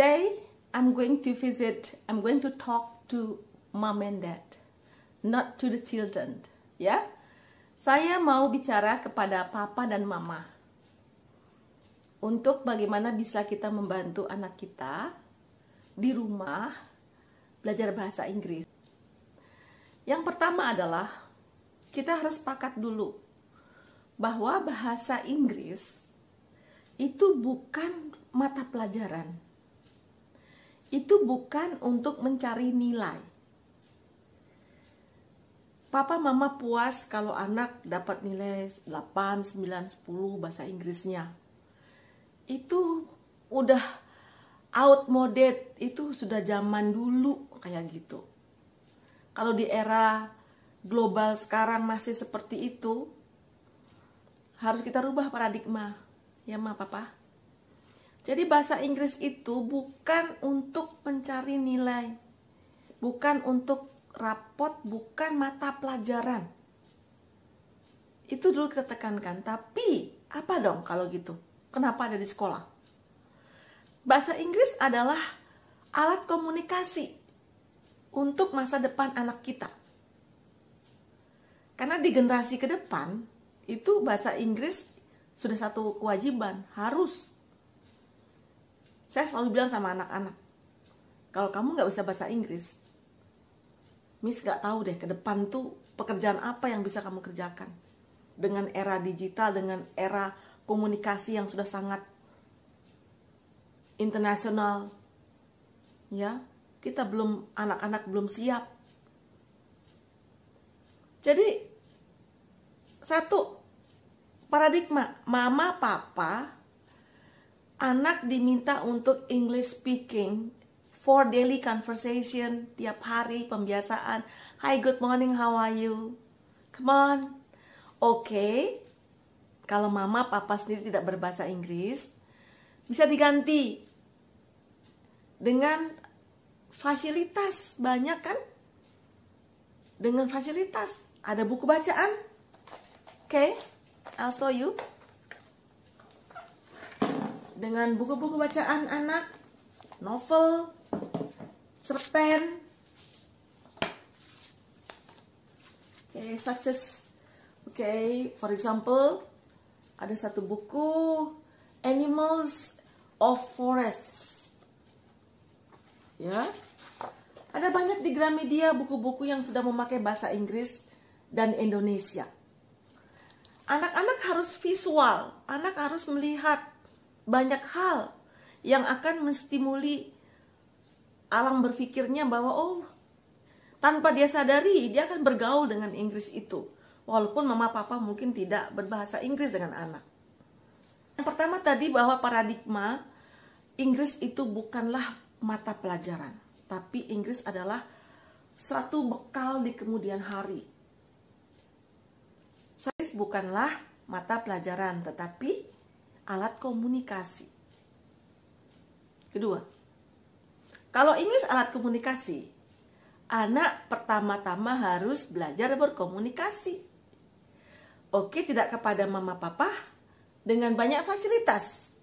Today, I'm going to talk to mom and dad, not to the children. Ya, saya mau bicara kepada papa dan mama untuk bagaimana bisa kita membantu anak kita di rumah belajar bahasa Inggris. Yang pertama adalah kita harus sepakat dulu bahwa bahasa Inggris itu bukan mata pelajaran. Itu bukan untuk mencari nilai. Papa mama puas kalau anak dapat nilai 8, 9, 10 bahasa Inggrisnya. Itu udah outmoded, itu sudah zaman dulu kayak gitu. Kalau di era global sekarang masih seperti itu, harus kita rubah paradigma. Ya ma papa. Jadi bahasa Inggris itu bukan untuk mencari nilai, bukan untuk rapot, bukan mata pelajaran. Itu dulu kita tekankan. Tapi apa dong kalau gitu? Kenapa ada di sekolah? Bahasa Inggris adalah alat komunikasi untuk masa depan anak kita. Karena di generasi ke depan itu bahasa Inggris sudah satu kewajiban, harus. Saya selalu bilang sama anak-anak, kalau kamu nggak bisa bahasa Inggris, Miss nggak tahu deh ke depan tuh pekerjaan apa yang bisa kamu kerjakan. Dengan era digital, dengan era komunikasi yang sudah sangat internasional, ya kita belum, anak-anak belum siap. Jadi satu paradigma, mama papa, anak diminta untuk English speaking for daily conversation, tiap hari pembiasaan. Hi, good morning, how are you? Come on. Oke. Kalau mama papa sendiri tidak berbahasa Inggris, bisa diganti dengan fasilitas, banyak kan? Dengan fasilitas, ada buku bacaan. Oke, I'll show you. Dengan buku-buku bacaan anak, novel, cerpen, such as, for example, ada satu buku Animals of Forest. Ya, ada banyak di Gramedia buku-buku yang sudah memakai bahasa Inggris dan Indonesia. Anak-anak harus visual, anak harus melihat banyak hal yang akan menstimuli alam berpikirnya bahwa tanpa dia sadari dia akan bergaul dengan Inggris itu. Walaupun mama papa mungkin tidak berbahasa Inggris dengan anak. Yang pertama tadi bahwa paradigma Inggris itu bukanlah mata pelajaran, tapi Inggris adalah suatu bekal di kemudian hari. Inggris bukanlah mata pelajaran, tetapi alat komunikasi. Kedua, kalau Inggris alat komunikasi, anak pertama-tama harus belajar berkomunikasi. Oke, tidak kepada mama papa dengan banyak fasilitas.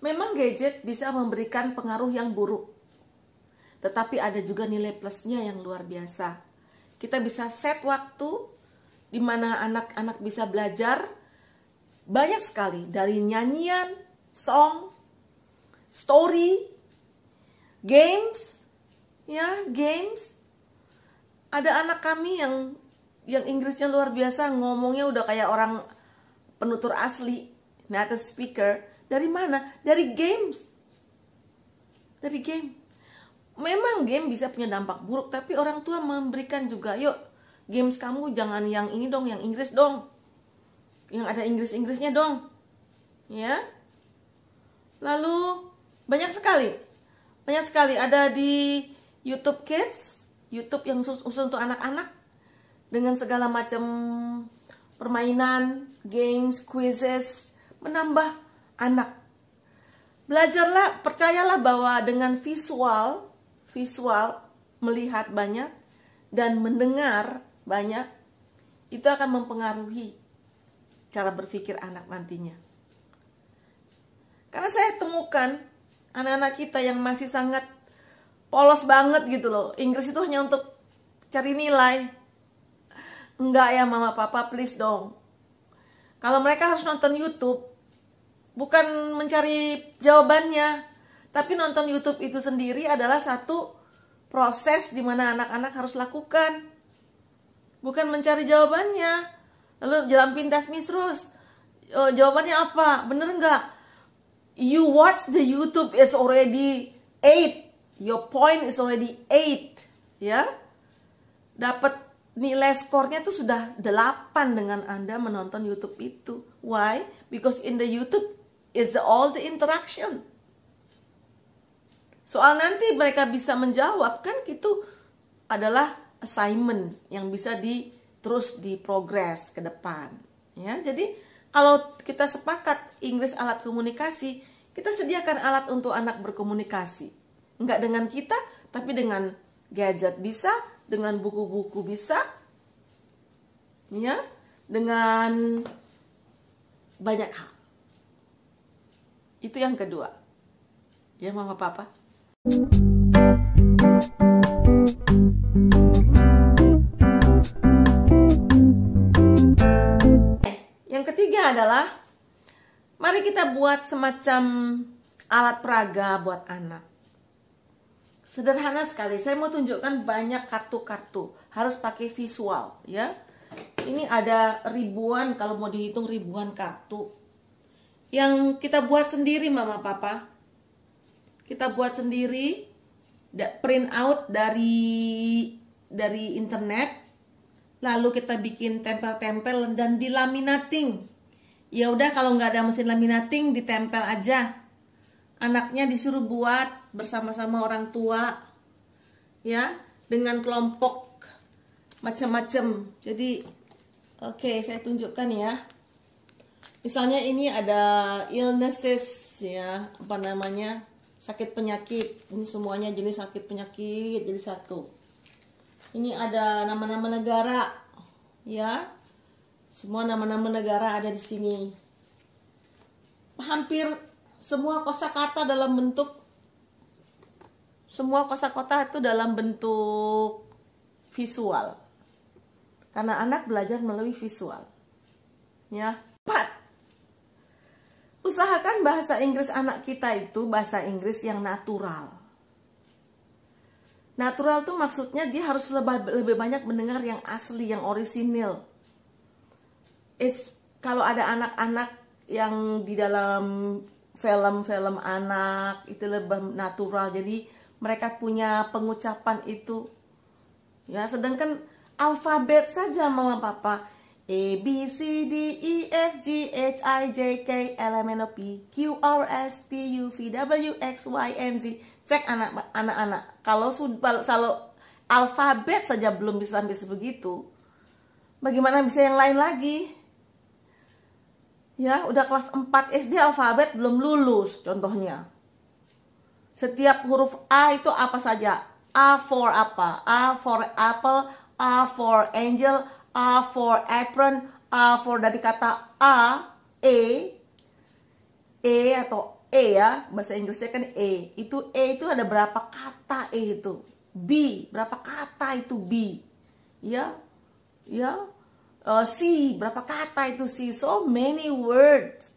Memang gadget bisa memberikan pengaruh yang buruk, tetapi ada juga nilai plusnya yang luar biasa. Kita bisa set waktu di mana anak-anak bisa belajar banyak sekali, dari nyanyian, song, story, games, games. Ada anak kami yang Inggrisnya luar biasa, ngomongnya udah kayak orang penutur asli, native speaker. Dari mana? Dari games. Dari game. Memang game bisa punya dampak buruk, tapi orang tua memberikan juga, yuk games kamu jangan yang ini dong, yang Inggris dong, yang ada Inggris-Inggrisnya dong, ya. Lalu banyak sekali ada di YouTube Kids, YouTube yang khusus untuk anak-anak, dengan segala macam permainan, games, quizzes, menambah anak. Belajarlah, percayalah bahwa dengan visual melihat banyak dan mendengar banyak, itu akan mempengaruhi cara berpikir anak nantinya. Karena saya temukan anak-anak kita yang masih sangat polos banget gitu loh. Inggris itu hanya untuk cari nilai. Enggak ya mama papa, please dong. Kalau mereka harus nonton YouTube, bukan mencari jawabannya, tapi nonton YouTube itu sendiri adalah satu proses di mana anak-anak harus lakukan. Bukan mencari jawabannya. Lalu jalan pintas terus. Jawabannya apa? Bener nggak? You watch the YouTube is already 8. Your point is already 8. Ya. Dapat nilai skornya tuh sudah 8 dengan Anda menonton YouTube itu. Why? Because in the YouTube is all the interaction. Soal nanti mereka bisa menjawab kan itu adalah assignment yang bisa terus diprogres ke depan. Ya, jadi kalau kita sepakat Inggris alat komunikasi, kita sediakan alat untuk anak berkomunikasi. Enggak dengan kita, tapi dengan gadget bisa, dengan buku-buku bisa, ya, dengan banyak hal. Itu yang kedua. Ya mama papa. Yang ketiga adalah mari kita buat semacam alat peraga buat anak. Sederhana sekali. Saya mau tunjukkan banyak kartu-kartu. Harus pakai visual, ya. Ini ada ribuan, kalau mau dihitung ribuan kartu yang kita buat sendiri mama papa. Kita buat sendiri, print out dari internet, lalu kita bikin tempel-tempel dan dilaminating. Ya udah, kalau nggak ada mesin laminating, ditempel aja. Anaknya disuruh buat bersama-sama orang tua, ya, dengan kelompok macam-macam. Jadi, oke, saya tunjukkan ya. Misalnya ini ada illnesses, ya, apa namanya, sakit penyakit. Ini semuanya jenis sakit penyakit jadi satu. Ini ada nama-nama negara, ya. Semua nama-nama negara ada di sini. Hampir semua kosakata dalam bentuk, semua kosakata itu dalam bentuk visual. Karena anak belajar melalui visual. Ya. 4. Usahakan bahasa Inggris anak kita itu bahasa Inggris yang natural. Natural tuh maksudnya dia harus lebih banyak mendengar yang asli, yang orisinil. Kalau ada anak-anak yang di dalam film-film anak itu lebih natural, jadi mereka punya pengucapan itu. Ya, sedangkan alfabet saja mama papa, A, B, C, D, E, F, G, H, I, J, K, L, M, N, O, P, Q, R, S, T, U, V, W, X, Y, and Z. Cek anak-anak. Kalau alfabet saja belum bisa sampai sebegitu, bagaimana bisa yang lain lagi? Ya, udah kelas 4 SD alfabet belum lulus contohnya. Setiap huruf A itu apa saja? A for apa? A for apple, A for angel, A for apron, A for dari kata A, E atau E ya, bahasa Inggrisnya kan E. Itu E itu ada berapa kata E itu? B, berapa kata itu B? Ya. C, berapa kata itu C? So many words.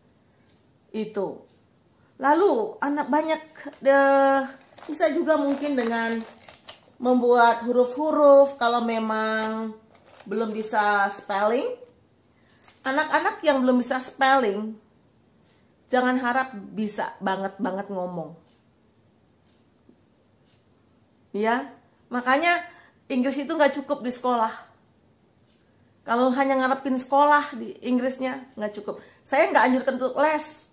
Itu. Lalu anak banyak bisa juga mungkin dengan membuat huruf-huruf kalau memang belum bisa spelling. Anak-anak yang belum bisa spelling, jangan harap bisa banget ngomong. Ya, makanya Inggris itu nggak cukup di sekolah. Kalau hanya ngarepin sekolah di Inggrisnya nggak cukup. Saya nggak anjurkan untuk les.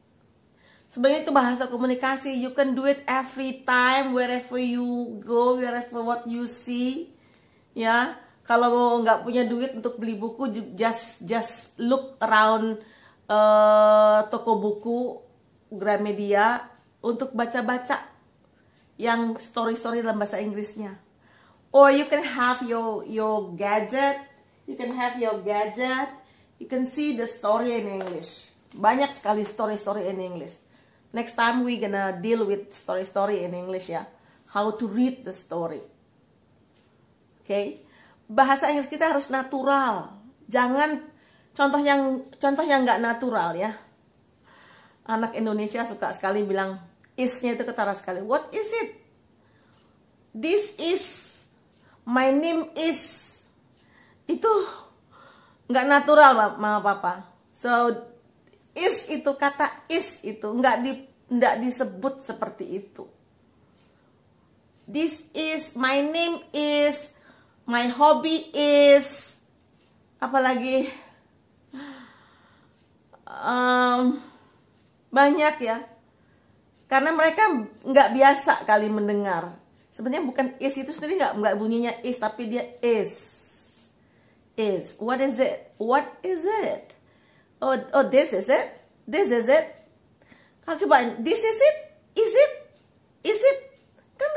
Sebenarnya itu bahasa komunikasi. You can do it every time, wherever you go, wherever what you see. Ya, kalau nggak punya duit untuk beli buku, just look around toko buku Gramedia untuk baca-baca yang story-story dalam bahasa Inggrisnya. Or you can have your gadget. You can have your gadget. You can see the story in English. Banyak sekali story-story in English. Next time we gonna deal with story-story in English ya. How to read the story. Okay? Bahasa Inggris kita harus natural. Jangan contoh yang nggak natural ya. Anak Indonesia suka sekali bilang is-nya itu ketara sekali. What is it? This is, my name is. Itu nggak natural mama papa. So is itu, kata is itu nggak disebut seperti itu. This is, my name is, my hobby is, apalagi banyak ya. Karena mereka nggak biasa kali mendengar. Sebenarnya bukan is itu sendiri nggak bunyinya is, tapi dia is. Is. What is it? What is it? Oh, this is it. This is it. Kalau coba, this is it. Is it? Is it? Kan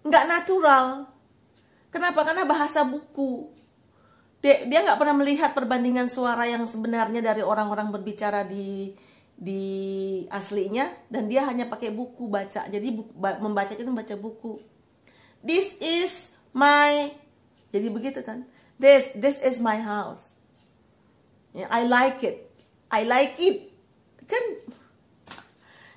nggak natural. Kenapa? Karena bahasa buku. Dia nggak pernah melihat perbandingan suara yang sebenarnya dari orang-orang berbicara di aslinya, dan dia hanya pakai buku baca. Jadi membaca itu membaca buku. This is my, jadi begitu kan? This is my house. I like it. I like it. Kan?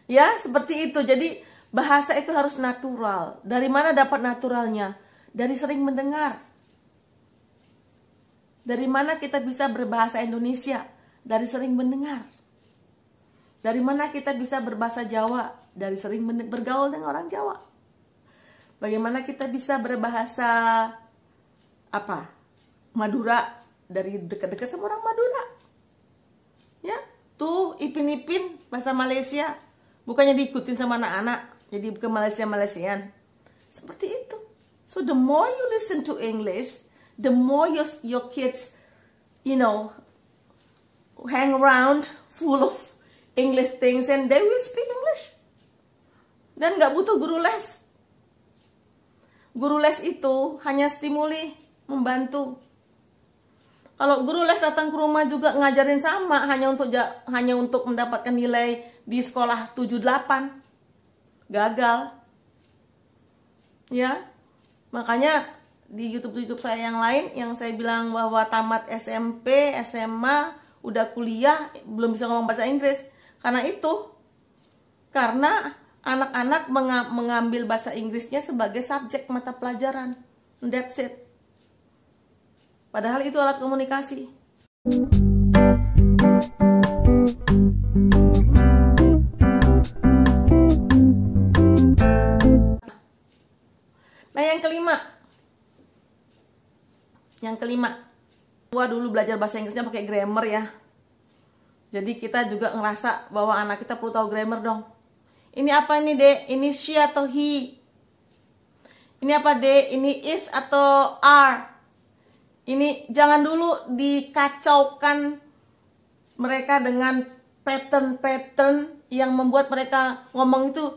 Ya, seperti itu. Jadi bahasa itu harus natural. Dari mana dapat naturalnya? Dari sering mendengar. Dari mana kita bisa berbahasa Indonesia? Dari sering mendengar. Dari mana kita bisa berbahasa Jawa? Dari sering bergaul dengan orang Jawa. Bagaimana kita bisa berbahasa apa? Madura, dari dekat-dekat sama orang Madura. Ya, tuh Ipin-Ipin bahasa Malaysia. Bukannya diikutin sama anak-anak, jadi bukan Malaysian. Seperti itu. So the more you listen to English, the more your kids, hang around full of English things, and they will speak English. Dan nggak butuh guru les. Guru les itu hanya stimuli, membantu. Kalau guru les datang ke rumah juga ngajarin sama, hanya untuk mendapatkan nilai di sekolah 7-8, gagal. Ya, makanya di YouTube saya yang lain, yang saya bilang bahwa tamat SMP, SMA, udah kuliah, belum bisa ngomong bahasa Inggris. Karena anak-anak mengambil bahasa Inggrisnya sebagai subjek mata pelajaran. That's it. Padahal itu alat komunikasi. Nah, yang kelima. Gua dulu belajar bahasa Inggrisnya pakai grammar ya. Jadi kita juga ngerasa bahwa anak kita perlu tahu grammar dong. Ini apa nih, Dek? Ini she atau he? Ini apa, Dek? Ini is atau are? Ini jangan dulu dikacaukan mereka dengan pattern-pattern yang membuat mereka ngomong itu,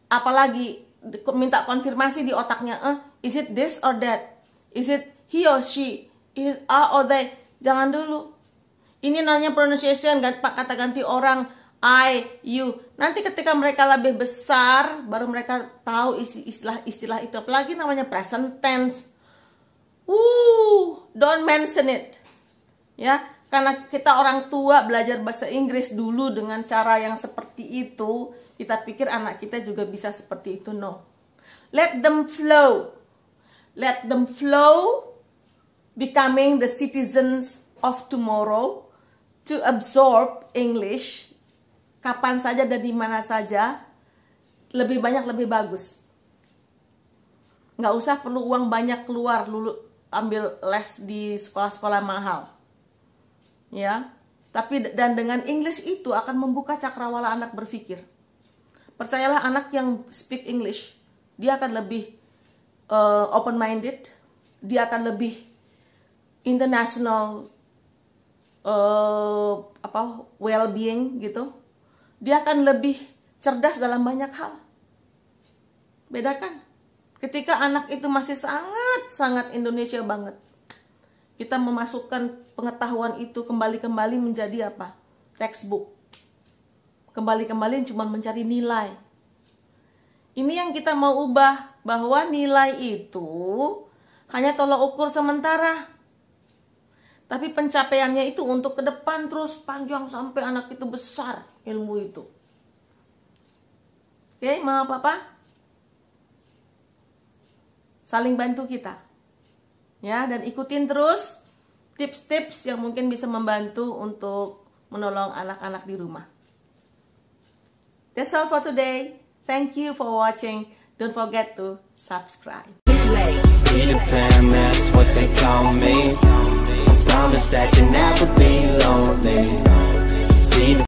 apalagi minta konfirmasi di otaknya. Is it this or that? Is it he or she? Is it are or they? Jangan dulu. Ini namanya pronunciation, kata ganti orang, I, you. Nanti ketika mereka lebih besar, baru mereka tahu istilah itu. Apalagi namanya present tense. Don't mention it. Ya, karena kita orang tua belajar bahasa Inggris dulu dengan cara yang seperti itu, kita pikir anak kita juga bisa seperti itu. No. Let them flow. Let them flow, becoming the citizens of tomorrow, to absorb English kapan saja dan di mana saja, lebih banyak lebih bagus. Nggak usah perlu uang banyak keluar ambil les di sekolah-sekolah mahal. Ya, tapi dan dengan English itu akan membuka cakrawala anak berpikir. Percayalah, anak yang speak English, dia akan lebih open minded, dia akan lebih international well-being gitu. Dia akan lebih cerdas dalam banyak hal. Bedakan ketika anak itu masih sangat Indonesia banget. kita memasukkan pengetahuan itu kembali-kembali menjadi apa? Textbook. Kembali-kembali cuma mencari nilai. Ini yang kita mau ubah, bahwa nilai itu hanya tolak ukur sementara. Tapi pencapaiannya itu untuk ke depan terus panjang sampai anak itu besar ilmu itu. Oke, Mama Papa? Saling bantu kita. Ya, dan ikutin terus tips-tips yang mungkin bisa membantu untuk menolong anak-anak di rumah. That's all for today. Thank you for watching. Don't forget to subscribe. Peter Pan, that's what they call me. I promise that you'll never be